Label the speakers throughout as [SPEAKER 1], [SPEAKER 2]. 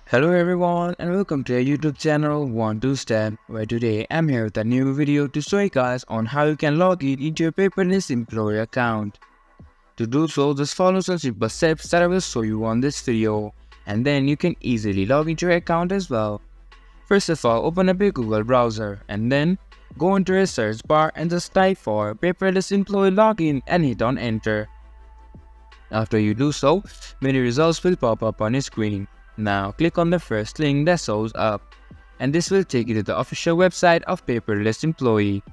[SPEAKER 1] Hello everyone and welcome to our YouTube channel 1-2-Step, where today I'm here with a new video to show you guys on how you can log in into your Paperless employee account. To do so, just follow some simple steps that I will show you on this video, and then you can easily log into your account as well. First of all, open up your Google browser and then go into your search bar and just type for Paperless employee login and hit on enter. After you do so, many results will pop up on your screen. Now click on the first link that shows up, and this will take you to the official website of Paperless Employee,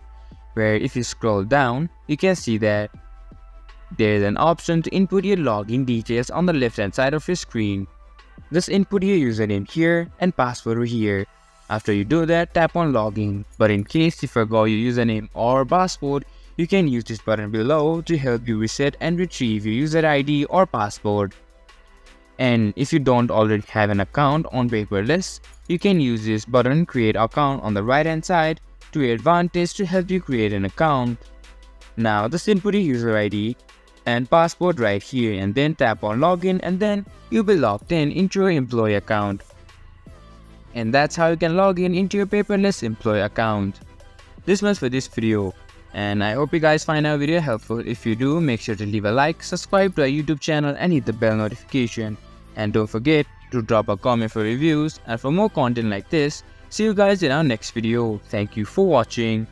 [SPEAKER 1] where if you scroll down, you can see that there is an option to input your login details on the left hand side of your screen. Just input your username here and password here. After you do that, tap on login, but in case you forgot your username or password, you can use this button below to help you reset and retrieve your user ID or password. And if you don't already have an account on Paperless, you can use this button create account on the right hand side to your advantage to help you create an account. Now just input your user ID and password right here and then tap on login, and then you'll be logged in into your employee account. And that's how you can log in into your Paperless employee account. This was for this video, and I hope you guys find our video helpful. If you do, make sure to leave a like, subscribe to our YouTube channel and hit the bell notification. And don't forget to drop a comment for reviews and for more content like this. See you guys in our next video. Thank you for watching.